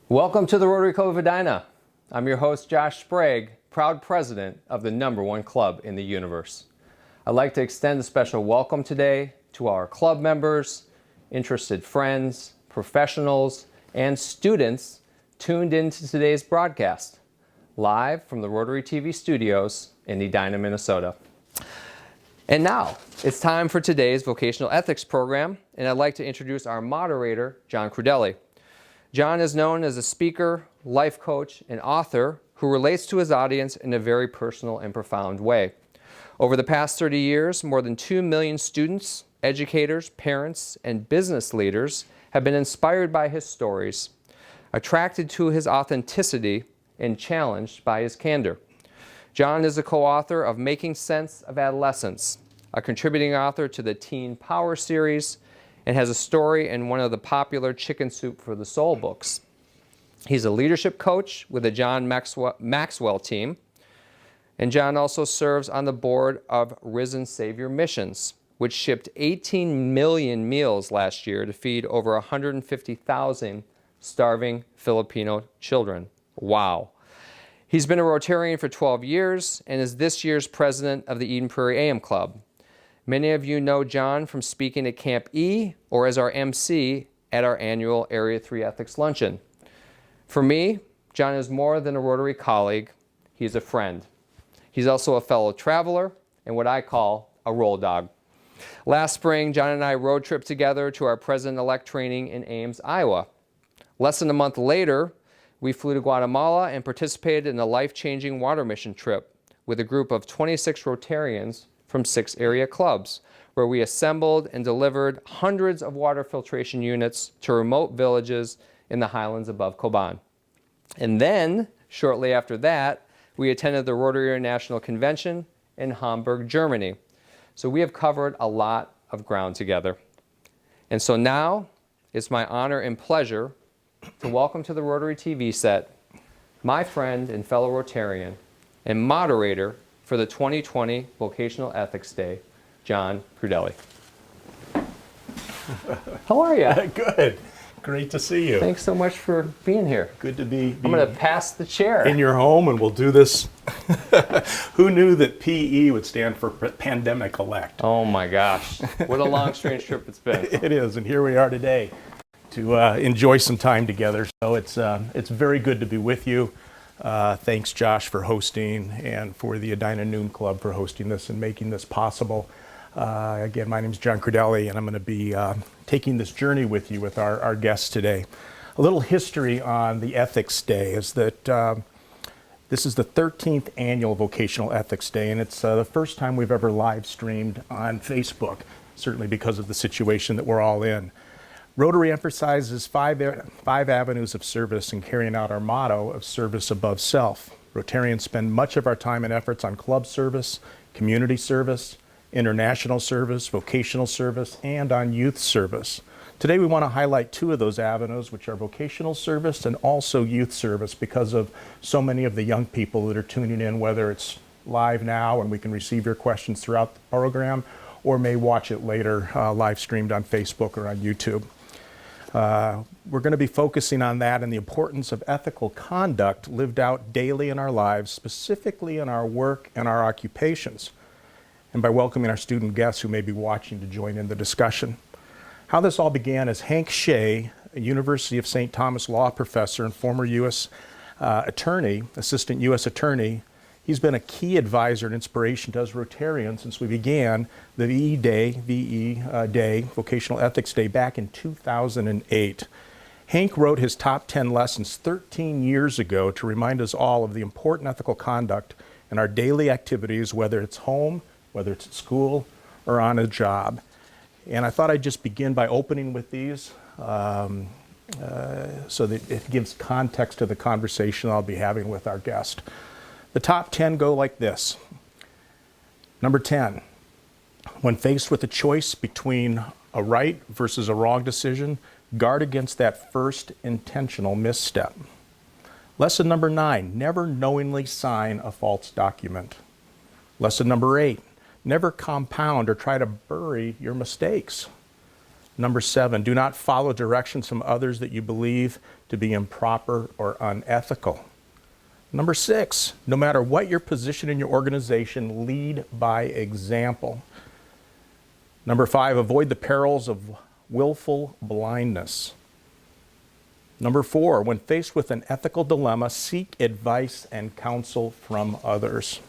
Welcome to the Rotary Club of Edina. I'm your host, Josh Sprague, proud president of the #1 club in the universe. I'd like to extend a special welcome today to our club members, interested friends, professionals, and students tuned into today's broadcast, live from the Rotary TV studios in Edina, Minnesota. And now, it's time for today's Vocational Ethics program, and I'd like to introduce our moderator, John Crudele. John is known as a speaker, life coach, and author who relates to his audience in a very personal and profound way. Over the past 30 years, more than 2 million students, educators, parents, and business leaders have been inspired by his stories, attracted to his authenticity, and challenged by his candor. John is a co-author of Making Sense of Adolescence, a contributing author to the Teen Power series, and has a story in one of the popular Chicken Soup for the Soul books. He's a leadership coach with the John Maxwell team, and John also serves on the board of Risen Savior Missions, which shipped 18 million meals last year to feed over 150,000 starving Filipino children. Wow. He's been a Rotarian for 12 years and is this year's president of the Eden Prairie AM Club. Many of you know John from speaking at Camp E or as our MC at our annual Area 3 Ethics Luncheon. For me, John is more than a Rotary colleague. He's a friend. He's also a fellow traveler and what I call a roll dog. Last spring, John and I road tripped together to our president-elect training in Ames, Iowa. Less than a month later, we flew to Guatemala and participated in a life-changing water mission trip with a group of 26 Rotarians from 6 area clubs, where we assembled and delivered hundreds of water filtration units to remote villages in the highlands above Koban. And then, shortly after that, we attended the Rotary International Convention in Hamburg, Germany. So we have covered a lot of ground together. And so now, it's my honor and pleasure to welcome to the Rotary TV set my friend and fellow Rotarian and moderator for the 2020 Vocational Ethics Day, John Crudele. How are you? Good. Great to see you. Thanks so much for being here. Good to be I'm going to pass the chair. in your home, and we'll do this. Who knew that PE would stand for Pandemic Elect? Oh my gosh. What a long, strange trip it's been. It is, and here we are today to enjoy some time together. So it's very good to be with you. Thanks, Josh, for hosting, and for the Edina Noon Club for hosting this and making this possible. Again, my name is John Crudele, and I'm going to be taking this journey with you with our guests today. A little history on the Ethics Day is that this is the 13th annual Vocational Ethics Day, and it's the first time we've ever live streamed on Facebook, certainly because of the situation that we're all in. Rotary emphasizes five avenues of service in carrying out our motto of service above self. Rotarians spend much of our time and efforts on club service, community service, international service, vocational service, and on youth service. Today we want to highlight 2 of those avenues, which are vocational service and also youth service, because of so many of the young people that are tuning in, whether it's live now and we can receive your questions throughout the program, or may watch it later live streamed on Facebook or on YouTube. We're going to be focusing on that and the importance of ethical conduct lived out daily in our lives, specifically in our work and our occupations, and by welcoming our student guests who may be watching to join in the discussion. How this all began is Hank Shay, a University of St. Thomas law professor and former U.S. Attorney, assistant U.S. attorney. He's been a key advisor and inspiration to us Rotarians since we began the VE Day, Vocational Ethics Day, back in 2008. Hank wrote his top 10 lessons 13 years ago to remind us all of the important ethical conduct in our daily activities, whether it's home, whether it's at school, or on a job. And I thought I'd just begin by opening with these so that it gives context to the conversation I'll be having with our guest. The top 10 go like this. Number 10, when faced with a choice between a right versus a wrong decision, guard against that first intentional misstep. Lesson number 9, never knowingly sign a false document. Lesson number 8, never compound or try to bury your mistakes. Number 7, do not follow directions from others that you believe to be improper or unethical. Number 6, no matter what your position in your organization, lead by example. Number 5, avoid the perils of willful blindness. Number 4, when faced with an ethical dilemma, seek advice and counsel from others.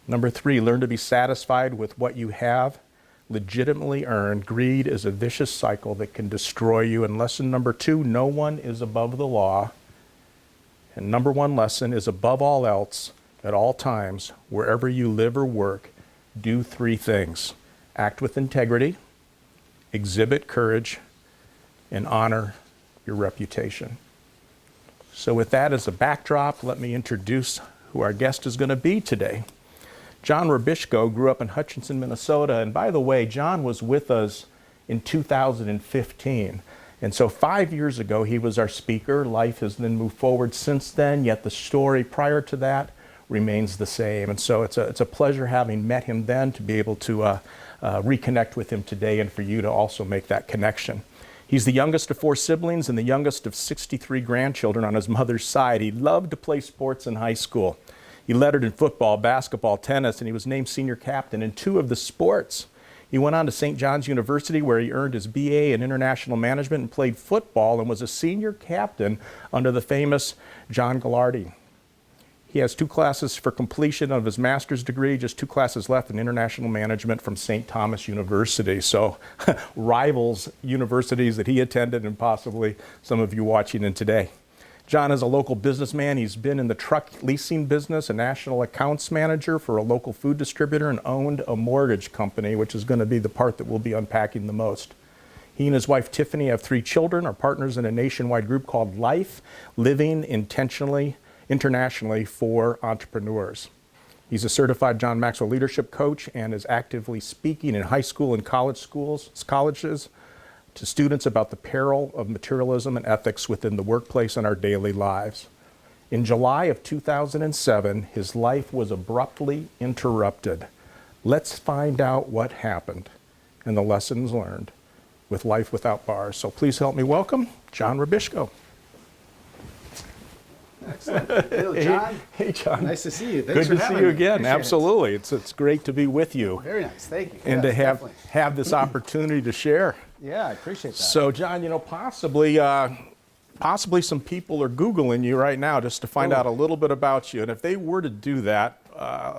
Number 3, learn to be satisfied with what you have legitimately earned. Greed is a vicious cycle that can destroy you. And lesson number 2, no one is above the law. And number 1 lesson is, above all else, at all times, wherever you live or work, do 3 things. Act with integrity, exhibit courage, and honor your reputation. So with that as a backdrop, let me introduce who our guest is going to be today. John Rubischko grew up in Hutchinson, Minnesota. And by the way, John was with us in 2015. And so 5 years ago, he was our speaker. Life has then moved forward since then, yet the story prior to that remains the same. And so it's a pleasure, having met him then, to be able to reconnect with him today and for you to also make that connection. He's the youngest of 4 siblings and the youngest of 63 grandchildren on his mother's side. He loved to play sports in high school. He lettered in football, basketball, tennis, and he was named senior captain in 2 of the sports. He went on to St. John's University, where he earned his BA in international management and played football and was a senior captain under the famous John Crudele. He has 2 classes for completion of his master's degree, just 2 classes left in international management from St. Thomas University. So rivals universities that he attended, and possibly some of you watching in today. John is a local businessman. He's been in the truck leasing business, a national accounts manager for a local food distributor, and owned a mortgage company, which is going to be the part that we'll be unpacking the most. He and his wife Tiffany have 3 children, are partners in a nationwide group called Life, Living Intentionally Internationally for Entrepreneurs. He's a certified John Maxwell leadership coach and is actively speaking in high school and colleges to students about the peril of materialism and ethics within the workplace and our daily lives. In July of 2007, his life was abruptly interrupted. Let's find out what happened and the lessons learned with Life Without Bars. So please help me welcome John Rubischko. Excellent. Hello, John. Hey, John. Nice to see you. Thanks for Good to having see you me. again. Appreciate Absolutely. It's great to be with you. Very nice. Thank you. And Yes, to definitely. have this opportunity to share. Yeah, I appreciate that. So, John, possibly some people are Googling you right now just to find out a little bit about you. And if they were to do that,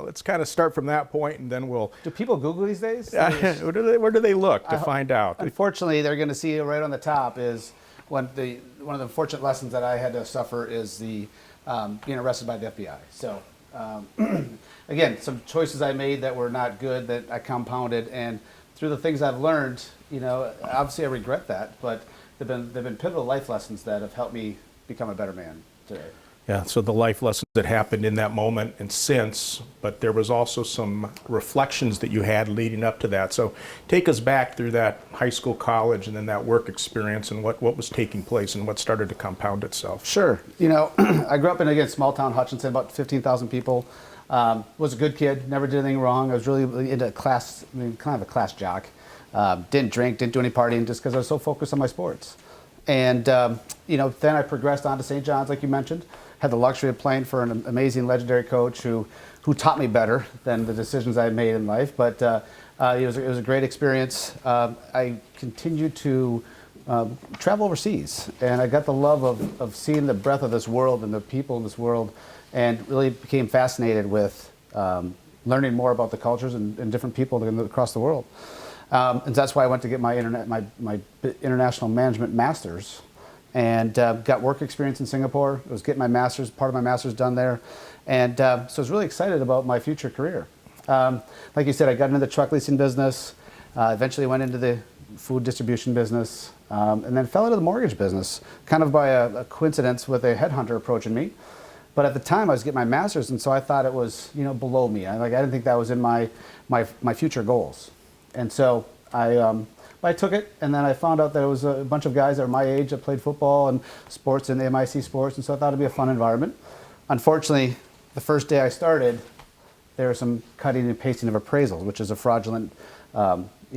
let's kind of start from that point, and then we'll... Do people Google these days? Where do they look to find out? Unfortunately, they're going to see right on the top is one of the unfortunate lessons that I had to suffer is the being arrested by the FBI. So, again, some choices I made that were not good that I compounded, and through the things I've learned, obviously I regret that, but they've been pivotal life lessons that have helped me become a better man today. Yeah, so the life lessons that happened in that moment and since, but there was also some reflections that you had leading up to that. So take us back through that high school, college, and then that work experience, and what was taking place and what started to compound itself. Sure. I grew up in, again, small town Hutchinson, about 15,000 people. Was a good kid, never did anything wrong. I was really into class, kind of a class jock. Didn't drink, didn't do any partying just because I was so focused on my sports. And, then I progressed on to St. John's, like you mentioned. Had the luxury of playing for an amazing, legendary coach who taught me better than the decisions I made in life. But it was a great experience. I continued to travel overseas, and I got the love of seeing the breadth of this world and the people in this world, and really became fascinated with learning more about the cultures and different people across the world. And that's why I went to get my international management master's, and got work experience in Singapore. I was getting my master's, part of my master's done there, and so I was really excited about my future career. Like you said, I got into the truck leasing business, eventually went into the food distribution business, and then fell into the mortgage business, kind of by a coincidence with a headhunter approaching me. But at the time, I was getting my master's, and so I thought it was below me. I didn't think that was in my future goals, and so I took it, and then I found out that it was a bunch of guys that were my age that played football and sports in the MIC sports, and so I thought it'd be a fun environment. Unfortunately, the first day I started, there was some cutting and pasting of appraisals, which is a fraudulent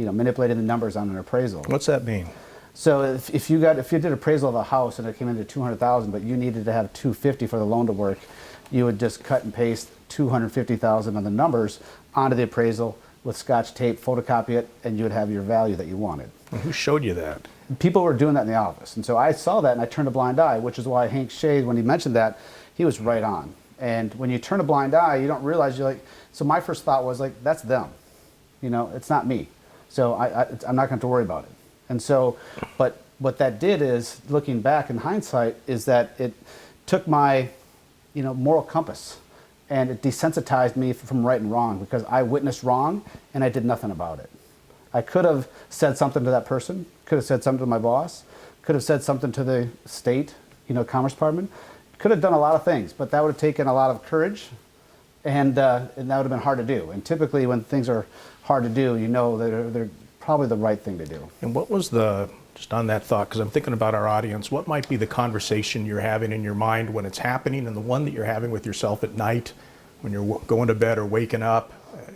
manipulating the numbers on an appraisal. What's that mean? So if you did appraisal of a house and it came into 200,000, but you needed to have 250 for the loan to work, you would just cut and paste 250,000 on the numbers onto the appraisal with Scotch tape, photocopy it, and you would have your value that you wanted. And who showed you that? People were doing that in the office, and so I saw that and I turned a blind eye, which is why Hank Shay, when he mentioned that, he was right on. And when you turn a blind eye, you don't realize so my first thought was that's them. It's not me. So I'm not going to have to worry about it. And so, but what that did is, looking back in hindsight, is that it took my, moral compass and it desensitized me from right and wrong, because I witnessed wrong and I did nothing about it. I could have said something to that person, could have said something to my boss, could have said something to the state, Commerce Department, could have done a lot of things, but that would have taken a lot of courage, and that would have been hard to do. And typically when things are hard to do, they're probably the right thing to do. And what was just on that thought, because I'm thinking about our audience, what might be the conversation you're having in your mind when it's happening, and the one that you're having with yourself at night when you're going to bed or waking up?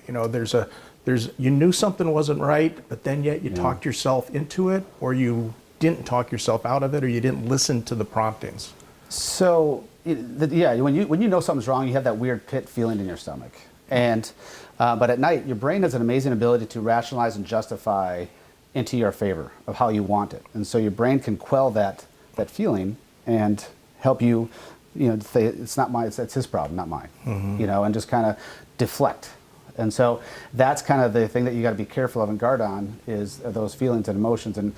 You knew something wasn't right, but then yet you talked yourself into it, or you didn't talk yourself out of it, or you didn't listen to the promptings. So, when you know something's wrong, you have that weird pit feeling in your stomach. But at night, your brain has an amazing ability to rationalize and justify into your favor of how you want it. And so your brain can quell that feeling and help you, say it's not mine, it's his problem, not mine, and just kind of deflect. And so that's kind of the thing that you got to be careful of and guard on, is those feelings and emotions, and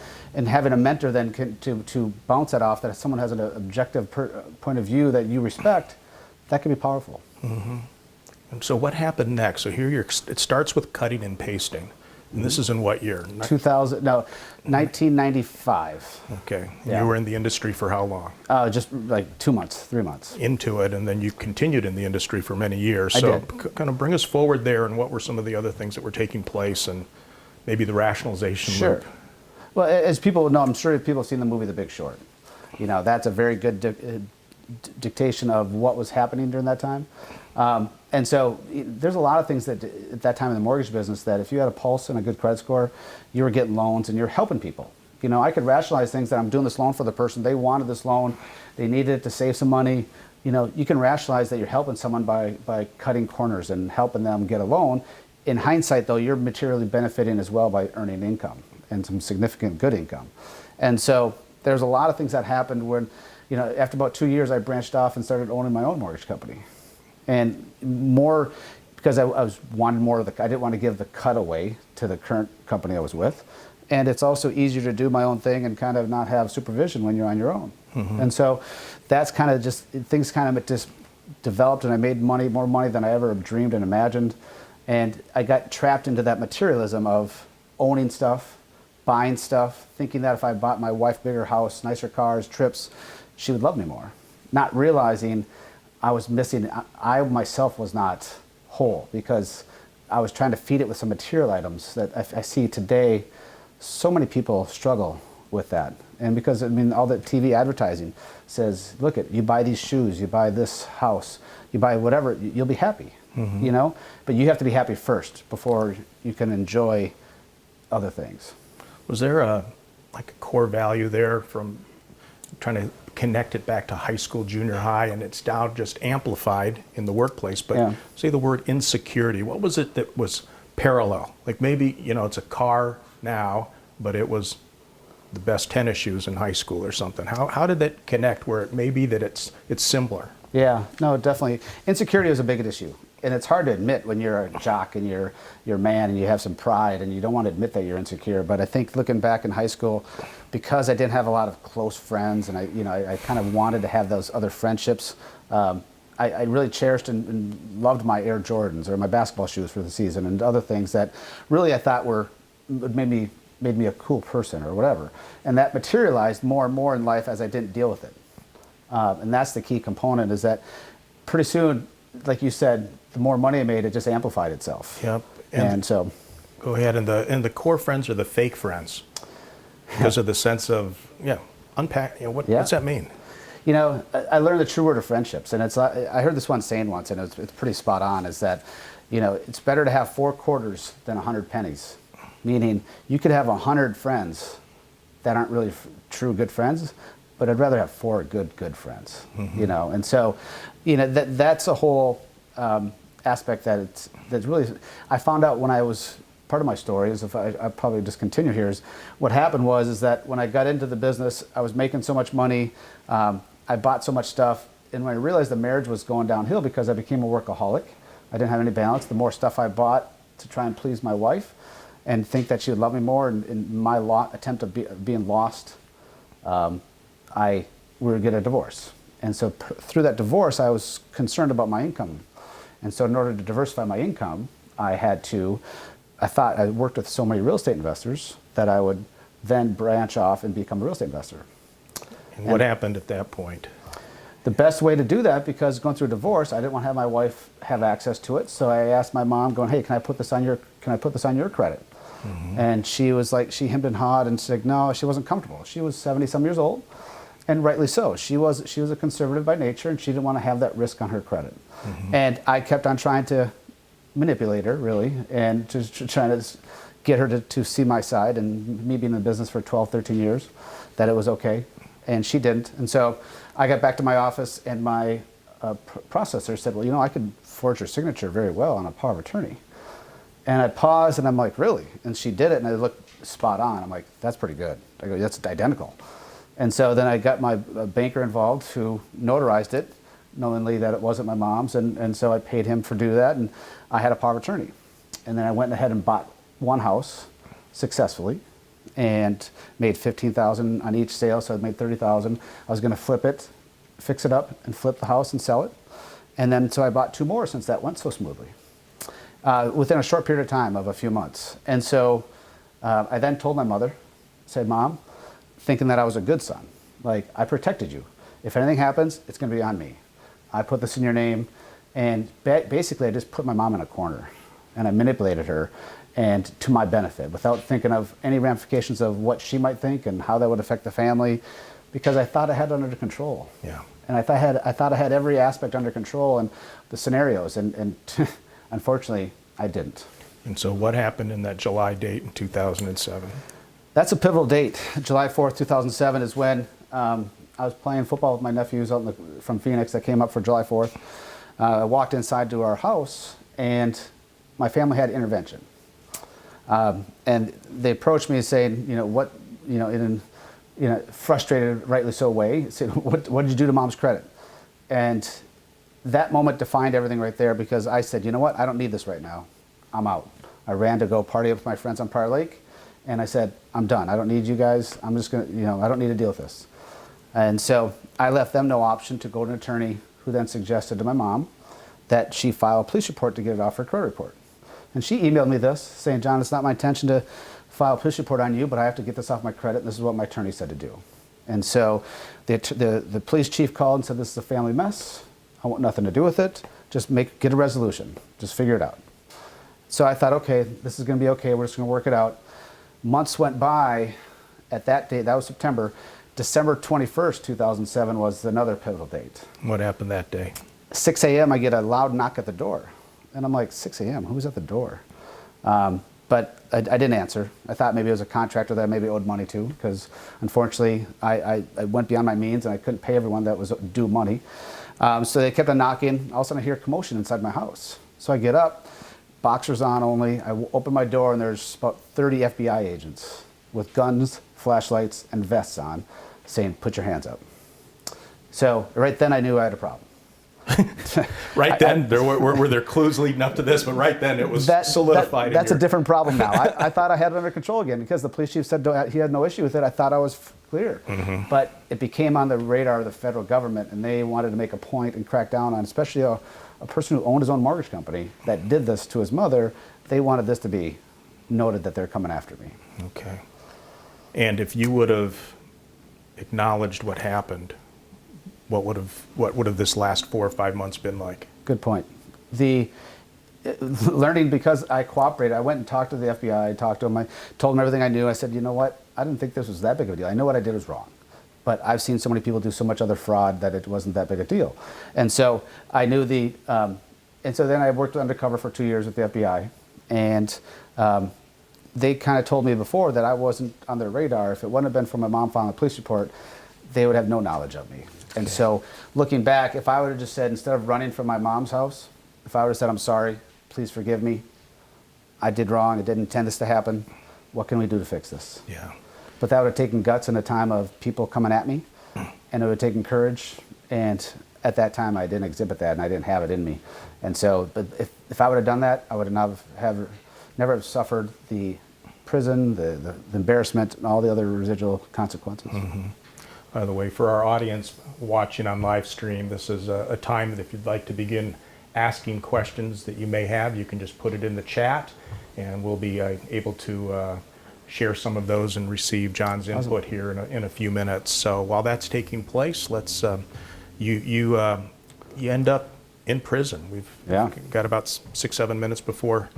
having a mentor then to bounce that off, that if someone has an objective point of view that you respect, that can be powerful. Mm-hmm. And so what happened next? So here it starts with cutting and pasting. And this is in what year? 1995. Okay. Yeah. You were in the industry for how long? Just like 2 months, 3 months. Into it, and then you continued in the industry for many years. I So did. Kind of bring us forward there, and what were some of the other things that were taking place, and maybe the rationalization Sure. loop? Well, as people know, I'm sure people have seen the movie The Big Short. That's a very good dictation of what was happening during that time. And so there's a lot of things that at that time in the mortgage business, that if you had a pulse and a good credit score, you were getting loans and you're helping people. I could rationalize things that I'm doing this loan for the person. They wanted this loan. They needed it to save some money. You can rationalize that you're helping someone by cutting corners and helping them get a loan. In hindsight, though, you're materially benefiting as well by earning income, and some significant good income. And so there's a lot of things that happened when, after about 2 years, I branched off and started owning my own mortgage company. And more because I wanted more of I didn't want to give the cutaway to the current company I was with. And it's also easier to do my own thing and kind of not have supervision when you're on your own. Mm-hmm. And so that's kind of just, things kind of just developed, and I made more money than I ever dreamed and imagined. And I got trapped into that materialism of owning stuff, buying stuff, thinking that if I bought my wife bigger house, nicer cars, trips, she would love me more. Not realizing I was missing, I myself was not whole, because I was trying to feed it with some material items that I see today. So many people struggle with that. And because, all the TV advertising says, look, you buy these shoes, you buy this house, you buy whatever, you'll be happy, mm-hmm. But you have to be happy first before you can enjoy other things. Was there a core value there from trying to connect it back to high school, junior high, and it's now just amplified in the workplace, but say the word insecurity, what was it that was parallel? Maybe, it's a car now, but it was the best tennis shoes in high school or something. How did that connect where it may be that it's similar? Yeah, no, definitely. Insecurity is a big issue. And it's hard to admit when you're a jock and you're a man and you have some pride and you don't want to admit that you're insecure. But I think looking back in high school, because I didn't have a lot of close friends, and I kind of wanted to have those other friendships, I really cherished and loved my Air Jordans or my basketball shoes for the season, and other things that really I thought made me a cool person or whatever. And that materialized more and more in life as I didn't deal with it. And that's the key component, is that pretty soon, like you said, the more money I made, it just amplified itself. Yep. And so, go ahead. And the core friends are the fake friends, because of the sense of unpack. What's that mean? I learned the true word of friendships, and I heard this one saying once, and it's pretty spot on. Is that, it's better to have 4 quarters than 100 pennies. meaning you could have 100 friends that aren't really true good friends, but I'd rather have 4 good friends, you know. And so, you know, that's a whole aspect that's really, I found out when I was, part of my story is, if I probably just continue here, is what happened is that when I got into the business, I was making so much money, I bought so much stuff, and when I realized the marriage was going downhill because I became a workaholic, I didn't have any balance. The more stuff I bought to try and please my wife and think that she would love me more, and in my attempt of being lost, we would get a divorce. And so through that divorce, I was concerned about my income. And so in order to diversify my income, I thought I worked with so many real estate investors that I would then branch off and become a real estate investor. And what happened at that point? The best way to do that, because going through a divorce, I didn't want to have my wife have access to it. So I asked my mom, going, "Hey, can I put this on your credit?" And she was like, she hemmed and hawed and said, no, she wasn't comfortable. She was 70-some years old, and rightly so. She was a conservative by nature, and she didn't want to have that risk on her credit. And I kept on trying to manipulate her, really, and to trying to get her to see my side, and me being in the business for 12, 13 years, that it was okay. And she didn't. And so I got back to my office, and my processor said, well, you know, I could forge your signature very well on a power of attorney. And I paused, and I'm like, really? And she did it, and I looked spot on. I'm like, that's pretty good. I go, that's identical. And so then I got my banker involved, who notarized it, knowingly that it wasn't my mom's, and so I paid him for do that, and I had a power of attorney. And then I went ahead and bought one house successfully, and made $15,000 on each sale, so I made $30,000. I was going to flip it, fix it up, and flip the house and sell it. And then so I bought 2 more since that went so smoothly, within a short period of time of a few months. And so I then told my mother, said, Mom, thinking that I was a good son, like, I protected you. If anything happens, it's going to be on me. I put this in your name, and basically I just put my mom in a corner, and I manipulated her, and to my benefit, without thinking of any ramifications of what she might think and how that would affect the family, because I thought I had it under control. Yeah. And I thought I had every aspect under control and the scenarios, and unfortunately, I didn't. And so what happened in that July date in 2007? That's a pivotal date. July 4th, 2007 is when I was playing football with my nephews out from Phoenix that came up for July 4th. I walked inside to our house, and my family had intervention. And they approached me saying, in a frustrated, rightly so way, said, what did you do to Mom's credit? And that moment defined everything right there, because I said, you know what, I don't need this right now. I'm out. I ran to go party with my friends on Prior Lake, and I said, I'm done. I don't need you guys. I'm just going to, I don't need to deal with this. And so I left them no option to go to an attorney, who then suggested to my mom that she file a police report to get it off her credit report. And she emailed me this, saying, John, it's not my intention to file a police report on you, but I have to get this off my credit, and this is what my attorney said to do. And so the police chief called and said, this is a family mess. I want nothing to do with it. Just get a resolution. Just figure it out. So I thought, okay, this is going to be okay. We're just going to work it out. Months went by. At that date, that was September. December 21st, 2007 was another pivotal date. What happened that day? 6 a.m., I get a loud knock at the door. And I'm like, 6 a.m., who's at the door? But I didn't answer. I thought maybe it was a contractor that I maybe owed money to, because unfortunately I went beyond my means and I couldn't pay everyone that was due money. So they kept on knocking. All of a sudden I hear a commotion inside my house. So I get up, boxers on only. I open my door, and there's about 30 FBI agents with guns, flashlights, and vests on, saying, put your hands up. So right then I knew I had a problem. Right then, were there clues leading up to this, but right then it was solidified. That's a different problem now. I thought I had it under control again, because the police chief said he had no issue with it. I thought I was clear. But it became on the radar of the federal government, and they wanted to make a point and crack down on, especially a person who owned his own mortgage company that did this to his mother. They wanted this to be noted that they're coming after me. Okay. And if you would have acknowledged what happened, what would have this last 4 or 5 months been like? Good point. Learning, because I cooperated, I went and talked to the FBI, I talked to them, I told them everything I knew. I said, you know what, I didn't think this was that big of a deal. I know what I did was wrong, but I've seen so many people do so much other fraud that it wasn't that big a deal. And so I knew and so then I worked undercover for 2 years with the FBI, and they kind of told me before that I wasn't on their radar. If it wouldn't have been for my mom filing a police report, they would have no knowledge of me. And so looking back, if I would have just said, instead of running from my mom's house, if I would have said, I'm sorry, please forgive me, I did wrong, I didn't intend this to happen, what can we do to fix this? Yeah. But that would have taken guts in a time of people coming at me, and it would have taken courage. And at that time, I didn't exhibit that, and I didn't have it in me. And so, but if I would have done that, I would have never have suffered the prison, the embarrassment, and all the other residual consequences. Mm-hmm. By the way, for our audience watching on live stream, this is a time that if you'd like to begin asking questions that you may have, you can just put it in the chat, and we'll be able to share some of those and receive John's input here in a few minutes. So while that's taking place, let's you end up in prison. We've got about 6-7 minutes before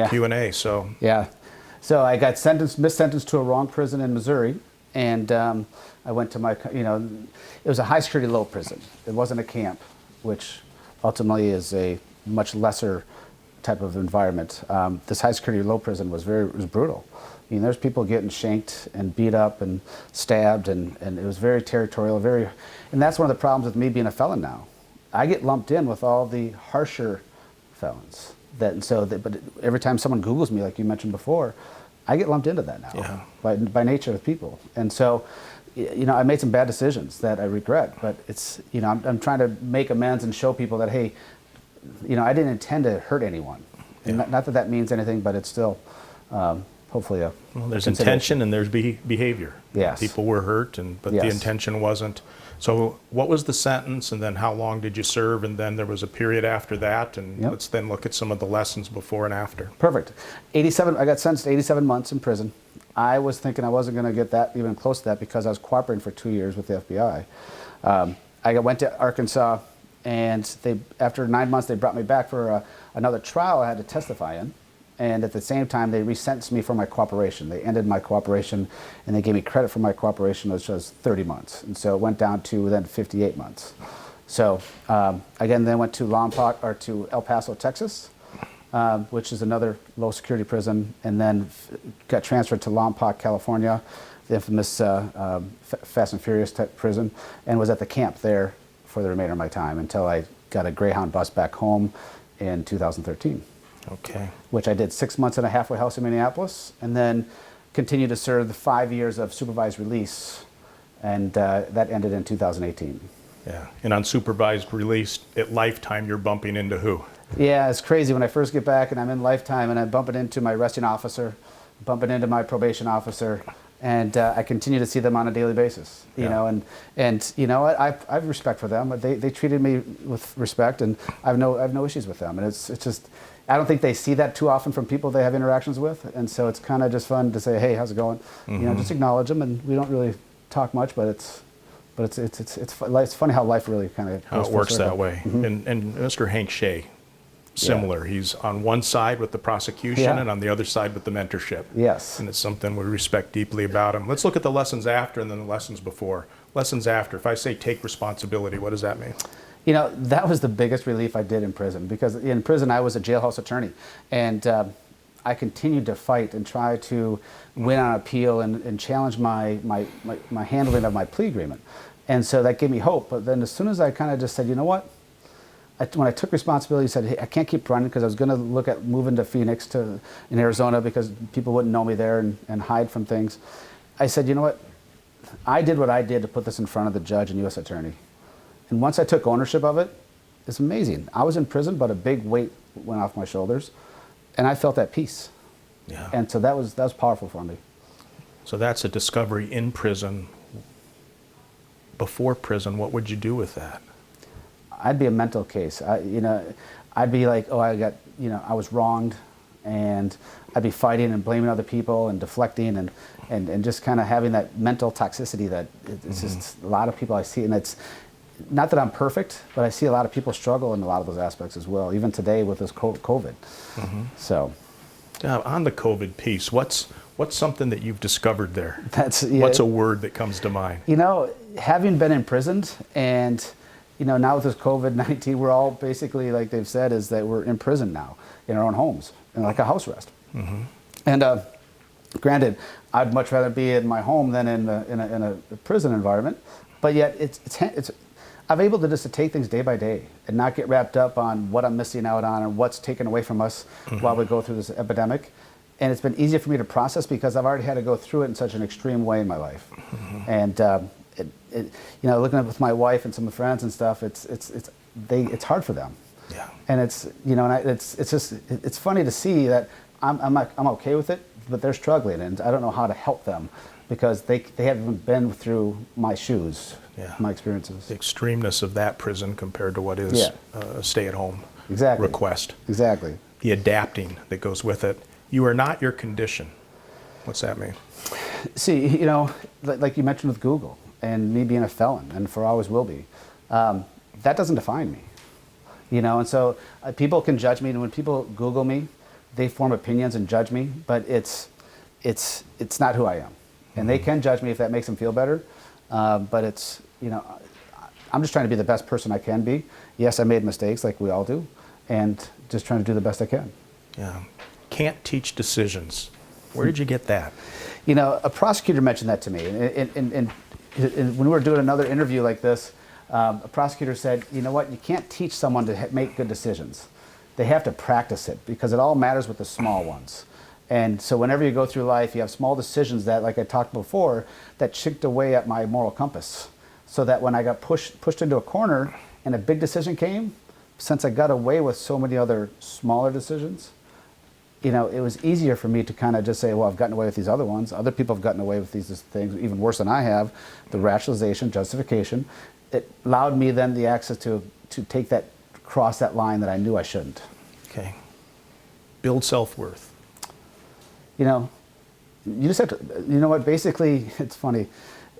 Q&A. So so I got missentenced to a wrong prison in Missouri, and I went to it was a high security low prison. It wasn't a camp, which ultimately is a much lesser type of environment. This high security low prison was brutal. I mean, there's people getting shanked and beat up and stabbed, and it was very territorial, and that's one of the problems with me being a felon now. I get lumped in with all the harsher felons. But every time someone Googles me, like you mentioned before, I get lumped into that now by nature of people. And so, I made some bad decisions that I regret, but it's, I'm trying to make amends and show people that, hey, I didn't intend to hurt anyone. And not that that means anything, but it's still, hopefully there's intention and there's behavior. Yes. People were hurt, but the intention wasn't. So what was the sentence, and then how long did you serve, and then there was a period after that, and let's then look at some of the lessons before and after. Perfect. I got sentenced to 87 months in prison. I was thinking I wasn't going to get that, even close to that, because I was cooperating for 2 years with the FBI. I went to Arkansas, and after 9 months, they brought me back for another trial I had to testify in. And at the same time, they resentenced me for my cooperation. They ended my cooperation, and they gave me credit for my cooperation, which was 30 months. And so it went down to then 58 months. So again, then went to El Paso, Texas, which is another low security prison, and then got transferred to Lompoc, California, the infamous Fast and Furious type prison, and was at the camp there for the remainder of my time until I got a Greyhound bus back home in 2013. Okay. Which I did 6 months in a halfway house in Minneapolis, and then continued to serve the 5 years of supervised release, and that ended in 2018. Yeah, and on supervised release, at lifetime, you're bumping into who? Yeah, it's crazy when I first get back and I'm in lifetime and I'm bumping into my arresting officer, bumping into my probation officer, and I continue to see them on a daily basis. You know, and you know what? I have respect for them. They treated me with respect, and I have no issues with them. And it's just, I don't think they see that too often from people they have interactions with, and so it's kind of just fun to say, hey, how's it going? You know, just acknowledge them, and we don't really talk much, but it's funny how life really kind of how it works that way. And Mr. Hank Shay, similar. He's on one side with the prosecution and on the other side with the mentorship. Yes. And it's something we respect deeply about him. Let's look at the lessons after and then the lessons before. Lessons after. If I say take responsibility, what does that mean? You know, that was the biggest relief I did in prison, because in prison I was a jailhouse attorney, and I continued to fight and try to win on appeal and challenge my handling of my plea agreement. And so that gave me hope. But then as soon as I kind of just said, you know what, when I took responsibility, I said, hey, I can't keep running, because I was going to look at moving to Phoenix in Arizona because people wouldn't know me there and hide from things. I said, you know what, I did what I did to put this in front of the judge and U.S. attorney. And once I took ownership of it, it's amazing. I was in prison, but a big weight went off my shoulders, and I felt at peace. Yeah. And so that was powerful for me. So that's a discovery in prison. Before prison, what would you do with that? I'd be a mental case. I'd be like, oh, I was wronged, and I'd be fighting and blaming other people and deflecting and just kind of having that mental toxicity that it's just a lot of people I see, and it's not that I'm perfect, but I see a lot of people struggle in a lot of those aspects as well, even today with this COVID. So, on the COVID piece, what's something that you've discovered there? What's a word that comes to mind? You know, having been imprisoned, and you know, now with this COVID-19, we're all basically, like they've said, is that we're in prison now in our own homes, and like a house arrest. And Granted, I'd much rather be in my home than in a prison environment, but yet I'm able to just to take things day by day and not get wrapped up on what I'm missing out on and what's taken away from us while we go through this epidemic. And it's been easier for me to process because I've already had to go through it in such an extreme way in my life. And looking at with my wife and some friends and stuff, it's hard for them. Yeah. And it's funny to see that I'm okay with it, but they're struggling, and I don't know how to help them because they haven't been through my shoes, my experiences. The extremeness of that prison compared to what is a stay-at-home request. Exactly. The adapting that goes with it. You are not your condition. What's that mean? See, like you mentioned with Google and me being a felon, and for always will be, that doesn't define me. And so people can judge me, and when people Google me, they form opinions and judge me, but it's not who I am. And they can judge me if that makes them feel better, but I'm just trying to be the best person I can be. Yes, I made mistakes like we all do, and just trying to do the best I can. Yeah. Can't teach decisions. Where did you get that? A prosecutor mentioned that to me, and when we were doing another interview like this, a prosecutor said, you know what, you can't teach someone to make good decisions. They have to practice it because it all matters with the small ones. And so whenever you go through life, you have small decisions that, like I talked before, that chipped away at my moral compass. So that when I got pushed into a corner and a big decision came, since I got away with so many other smaller decisions, it was easier for me to kind of just say, well, I've gotten away with these other ones. Other people have gotten away with these things even worse than I have. The rationalization, justification. It allowed me then the access to cross that line that I knew I shouldn't. Okay. Build self-worth. You just have to, what, basically, it's funny.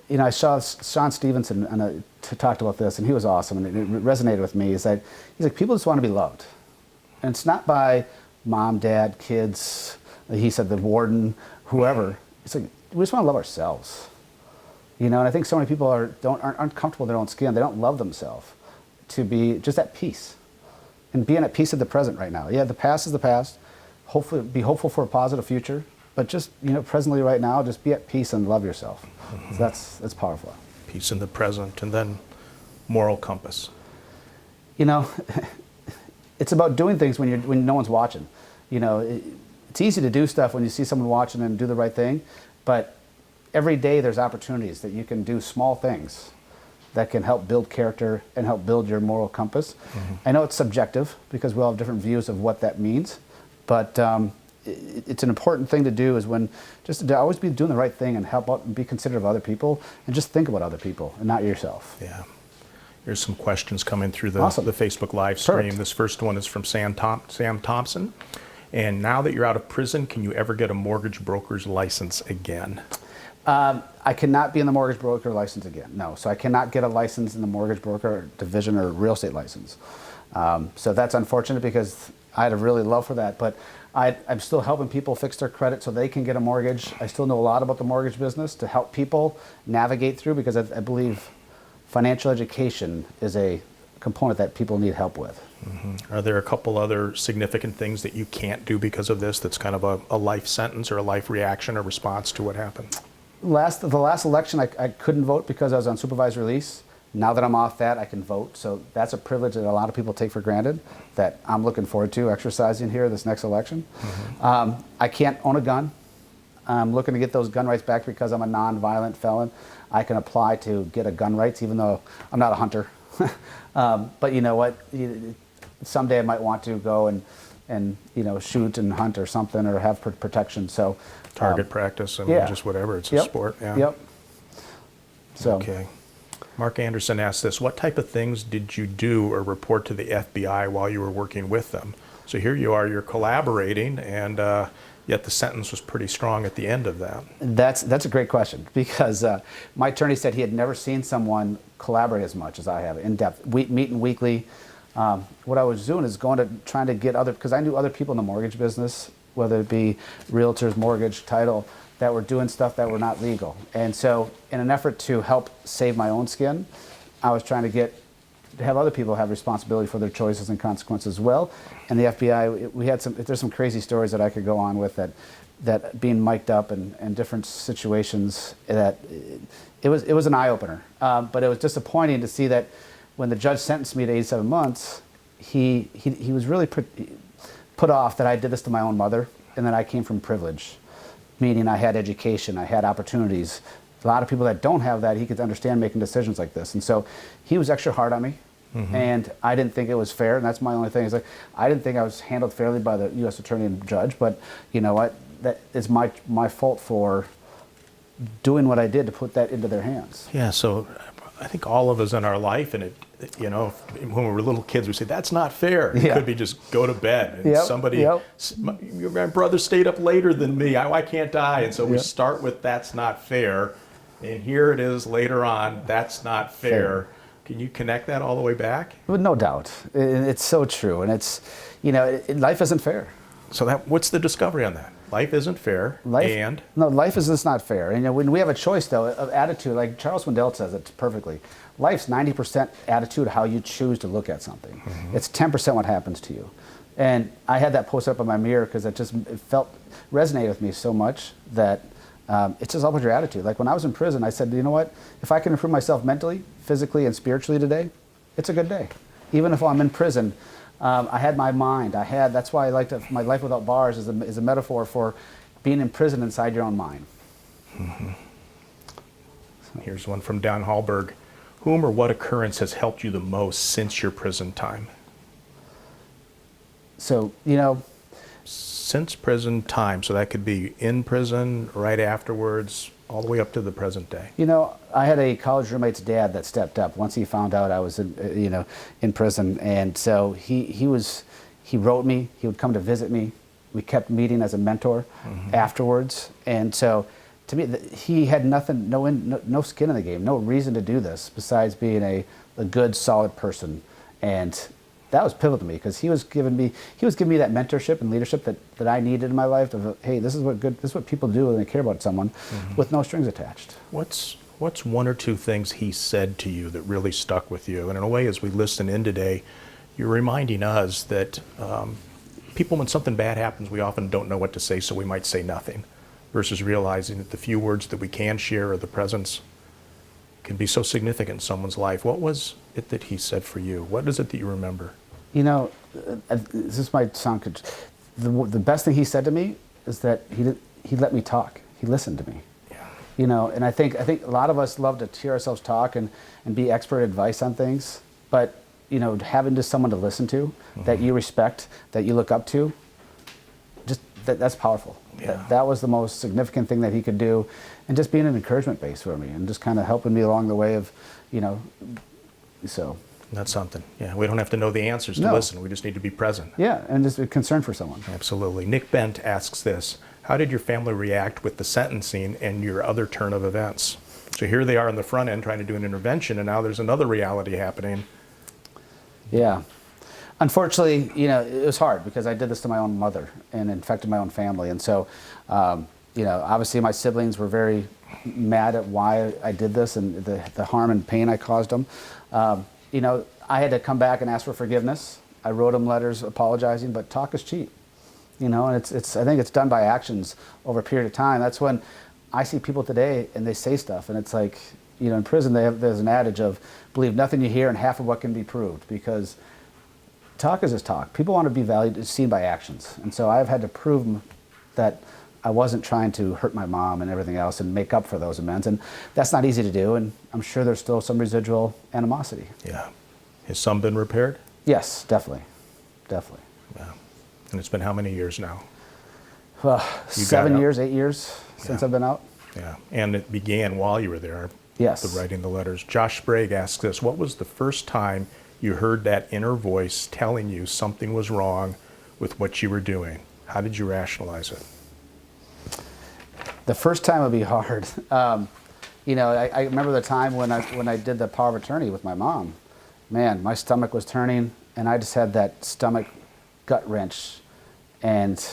I saw Sean Stevenson and talked about this, and he was awesome, and it resonated with me. He's like, people just want to be loved. And it's not by mom, dad, kids, he said the warden, whoever. It's like, we just want to love ourselves. And I think so many people aren't comfortable in their own skin. They don't love themselves. To be just at peace. And being at peace at the present right now. Yeah, the past is the past. Hopefully, be hopeful for a positive future. But just, presently right now, just be at peace and love yourself. So that's powerful. Peace in the present, and then moral compass. It's about doing things when no one's watching. It's easy to do stuff when you see someone watching and do the right thing, but every day there's opportunities that you can do small things that can help build character and help build your moral compass. I know it's subjective because we all have different views of what that means, but it's an important thing to do is just to always be doing the right thing and help out and be considerate of other people and just think about other people and not yourself. Yeah. Here's some questions coming through the Awesome. the Facebook live stream. Perfect. This first one is from Sam Thompson. And now that you're out of prison, can you ever get a mortgage broker's license again? I cannot be in the mortgage broker license again, no. So I cannot get a license in the mortgage broker division or real estate license. So that's unfortunate because I'd have really loved for that. But I'm still helping people fix their credit so they can get a mortgage. I still know a lot about the mortgage business to help people navigate through because I believe financial education is a component that people need help with. Are there a couple other significant things that you can't do because of this that's kind of a life sentence or a life reaction or response to what happened? The last election, I couldn't vote because I was on supervised release. Now that I'm off that, I can vote. So that's a privilege that a lot of people take for granted that I'm looking forward to exercising here this next election. I can't own a gun. I'm looking to get those gun rights back because I'm a non-violent felon. I can apply to get a gun rights even though I'm not a hunter. But you know what? Someday I might want to go and shoot and hunt or something or have protection. So Target practice and just whatever. It's a sport. Yeah. Yep. So. Okay. Mark Anderson asked this, what type of things did you do or report to the FBI while you were working with them? So here you are, you're collaborating, and yet the sentence was pretty strong at the end of that. That's a great question because my attorney said he had never seen someone collaborate as much as I have, in depth, meeting weekly. What I was doing is trying to get because I knew other people in the mortgage business, whether it be realtors, mortgage, title, that were doing stuff that were not legal. And so in an effort to help save my own skin, I was trying to have other people have responsibility for their choices and consequences as well. And the FBI, there's some crazy stories that I could go on with that that being mic'd up in different situations, that it was an eye-opener. But it was disappointing to see that when the judge sentenced me to 87 months, he was really put off that I did this to my own mother, and that I came from privilege, meaning I had education, I had opportunities. A lot of people that don't have that, he could understand making decisions like this. And so he was extra hard on me, and I didn't think it was fair, and that's my only thing. Is like, I didn't think I was handled fairly by the U.S. Attorney and judge, but you know what? That is my fault for doing what I did to put that into their hands. Yeah, so I think all of us in our life, and you know, when we were little kids, we say, that's not fair. It could be just go to bed. And somebody, my brother stayed up later than me. Why can't I? And so we start with, that's not fair. And here it is later on, that's not fair. Can you connect that all the way back? With no doubt. It's so true. And it's, you know, life isn't fair. So what's the discovery on that? Life isn't fair, and? No, life is just not fair. And you know, when we have a choice, though, of attitude, like Charles Swindoll says it perfectly, life's 90% attitude, how you choose to look at something. It's 10% what happens to you. And I had that post up on my mirror because it resonated with me so much that it's just all about your attitude. Like when I was in prison, I said, you know what? If I can improve myself mentally, physically, and spiritually today, it's a good day. Even if I'm in prison, I had my mind. That's why I like my life without bars is a metaphor for being in prison inside your own mind. Here's one from Don Hallberg. Whom or what occurrence has helped you the most since your prison time? So, you know. Since prison time, so that could be in prison, right afterwards, all the way up to the present day. You know, I had a college roommate's dad that stepped up once he found out I was in prison, and so he wrote me. He would come to visit me. We kept meeting as a mentor afterwards, and so to me, he had nothing, no skin in the game, no reason to do this besides being a good, solid person, and that was pivotal to me because he was giving me that mentorship and leadership that I needed in my life. Of hey, this is what people do when they care about someone, with no strings attached. What's one or two things he said to you that really stuck with you? And in a way, as we listen in today, you're reminding us that people, when something bad happens, we often don't know what to say, so we might say nothing, versus realizing that the few words that we can share or the presence can be so significant in someone's life. What was it that he said for you? What is it that you remember? You know, this might sound good. The best thing he said to me is that he let me talk. He listened to me. Yeah. You know, and I think a lot of us love to hear ourselves talk and be expert advice on things, but you know, having just someone to listen to that you respect, that you look up to, just that's powerful. Yeah. That was the most significant thing that he could do, and just being an encouragement base for me and just kind of helping me along the way of, you know, so. That's something. Yeah, we don't have to know the answers to listen. We just need to be present. Yeah, and just be concerned for someone. Absolutely. Nick Bent asks this: how did your family react with the sentencing and your other turn of events? So here they are on the front end trying to do an intervention, and now there's another reality happening. Yeah. Unfortunately, you know, it was hard because I did this to my own mother and infected my own family. And so, you know, obviously my siblings were very mad at why I did this and the harm and pain I caused them. You know, I had to come back and ask for forgiveness. I wrote them letters apologizing, but talk is cheap. You know, and I think it's done by actions over a period of time. That's when I see people today and they say stuff, and it's like, you know, in prison there's an adage of believe nothing you hear and half of what can be proved, because talk is just talk. People want to be valued, seen by actions. And so I've had to prove that I wasn't trying to hurt my mom and everything else and make up for those amends. And that's not easy to do, and I'm sure there's still some residual animosity. Yeah. Has some been repaired? Yes, definitely. Definitely. Yeah. And it's been how many years now? 7 years, 8 years since I've been out. Yeah. And it began while you were there. Yes. The writing the letters. Josh Sprague asks this: what was the first time you heard that inner voice telling you something was wrong with what you were doing? How did you rationalize it? The first time would be hard. You know, I remember the time when I did the power of attorney with my mom. Man, my stomach was turning, and I just had that stomach gut wrench, and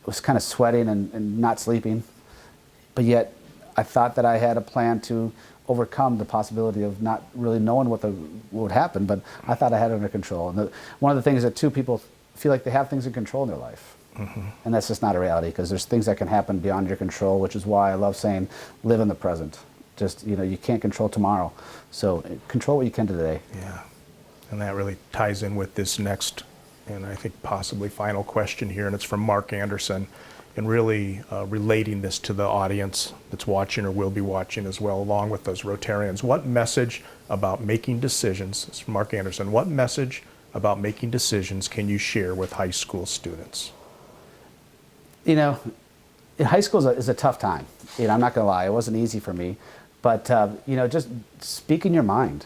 was kind of sweating and not sleeping. But yet, I thought that I had a plan to overcome the possibility of not really knowing what would happen, but I thought I had it under control. And one of the things that people feel like they have things in control in their life. And that's just not a reality, because there's things that can happen beyond your control, which is why I love saying live in the present. Just, you can't control tomorrow. So control what you can today. Yeah. And that really ties in with this next, and I think possibly final question here, and it's from Mark Anderson, and really relating this to the audience that's watching or will be watching as well, along with those Rotarians. What message about making decisions, this is from Mark Anderson, what message about making decisions can you share with high school students? High school is a tough time. I'm not going to lie, it wasn't easy for me. But, just speaking your mind,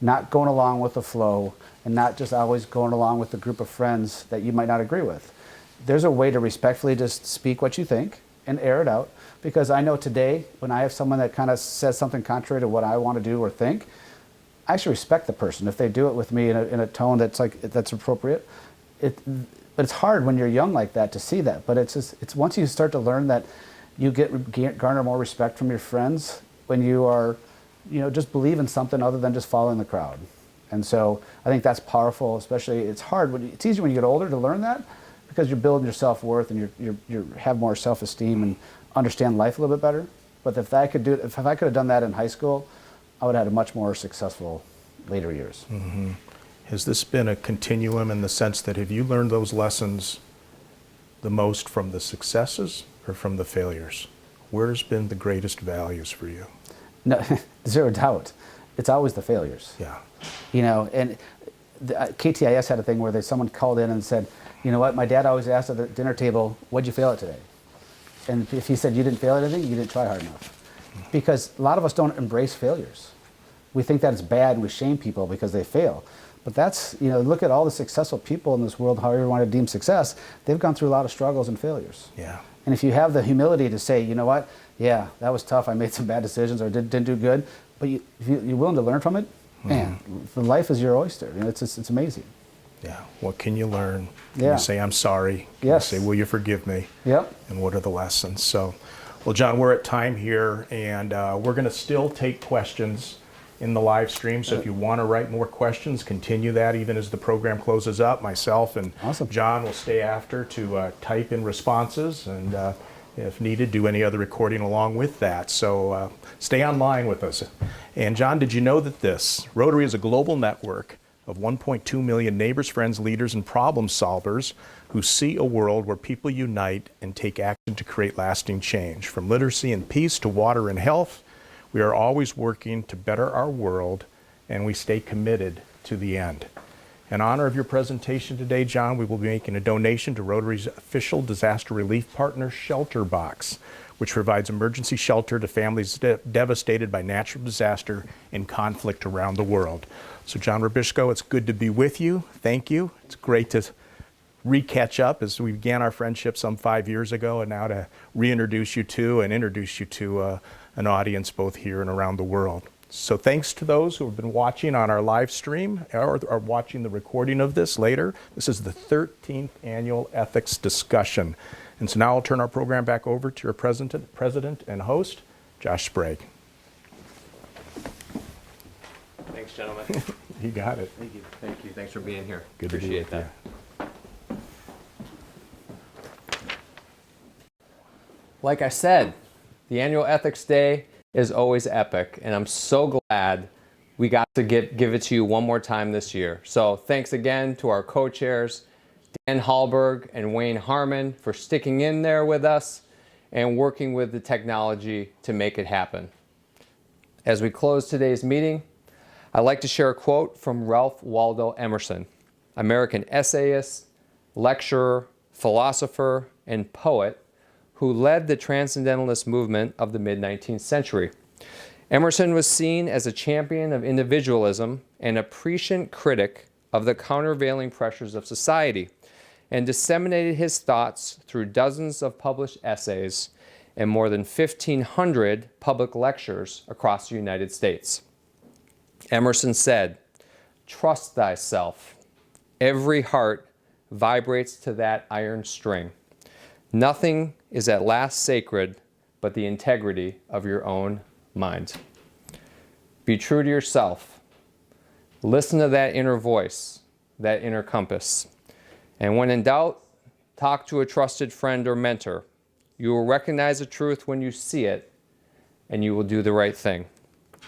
not going along with the flow, and not just always going along with the group of friends that you might not agree with. There's a way to respectfully just speak what you think and air it out. Because I know today, when I have someone that kind of says something contrary to what I want to do or think, I actually respect the person if they do it with me in a tone that's appropriate. But it's hard when you're young like that to see that. But it's once you start to learn that you garner more respect from your friends when you are, just believe in something other than just following the crowd. And so I think that's powerful. Especially, it's hard it's easier when you get older to learn that, because you're building your self-worth and you have more self-esteem and understand life a little bit better. But if I could have done that in high school, I would have had a much more successful later years. Mm-hmm. Has this been a continuum in the sense that have you learned those lessons the most from the successes or from the failures? Where's been the greatest values for you? No, zero doubt. It's always the failures. Yeah. And KTIS had a thing where someone called in and said, you know what, my dad always asked at the dinner table, what'd you fail at today? And if he said you didn't fail at anything, you didn't try hard enough. Because a lot of us don't embrace failures. We think that it's bad and we shame people because they fail. But that's, look at all the successful people in this world, however you want to deem success, they've gone through a lot of struggles and failures. Yeah. And if you have the humility to say, you know what, yeah, that was tough, I made some bad decisions or didn't do good, but if you're willing to learn from it, man, the life is your oyster. It's amazing. Yeah. What can you learn? Can Yeah. you say, I'm sorry? Can Yes. you say, will you forgive me? Yep. And what are the lessons? So, well, John, we're at time here, and we're going to still take questions in the live stream. So if you want to write more questions, continue that even as the program closes up. Myself and Awesome. John will stay after to type in responses, and if needed, do any other recording along with that. So stay online with us. And John, did you know that Rotary is a global network of 1.2 million neighbors, friends, leaders, and problem solvers who see a world where people unite and take action to create lasting change. From literacy and peace to water and health, we are always working to better our world, and we stay committed to the end. In honor of your presentation today, John, we will be making a donation to Rotary's official disaster relief partner, Shelter Box, which provides emergency shelter to families devastated by natural disaster and conflict around the world. So John Rubischko, it's good to be with you. Thank you. It's great to re-catch up as we began our friendship some 5 years ago, and now to reintroduce you to and introduce you to an audience both here and around the world. So thanks to those who have been watching on our live stream or are watching the recording of this later. This is the 13th annual ethics discussion. And so now I'll turn our program back over to your president and host, Josh Sprague. Thanks, gentlemen. You got it. Thank you. Thank you. Thanks for being here. Good to be Appreciate with that. Like I said, the annual Ethics Day is always epic, and I'm so glad we got to give it to you one more time this year. So thanks again to our co-chairs, Dan Hallberg and Wayne Harmon, for sticking in there with us and working with the technology to make it happen. As we close today's meeting, I'd like to share a quote from Ralph Waldo Emerson, American essayist, lecturer, philosopher, and poet who led the transcendentalist movement of the mid-19th century. Emerson was seen as a champion of individualism and a prescient critic of the countervailing pressures of society, and disseminated his thoughts through dozens of published essays and more than 1,500 public lectures across the United States. Emerson said, "Trust thyself. Every heart vibrates to that iron string. Nothing is at last sacred but the integrity of your own mind." Be true to yourself. Listen to that inner voice, that inner compass. And when in doubt, talk to a trusted friend or mentor. You will recognize the truth when you see it, and you will do the right thing.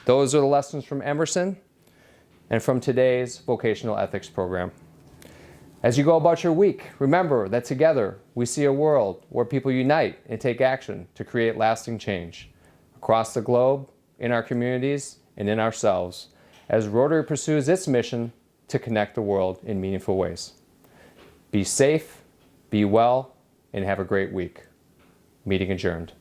Those are the lessons from Emerson and from today's Vocational Ethics program. As you go about your week, remember that together we see a world where people unite and take action to create lasting change across the globe, in our communities, and in ourselves, as Rotary pursues its mission to connect the world in meaningful ways. Be safe, be well, and have a great week. Meeting adjourned.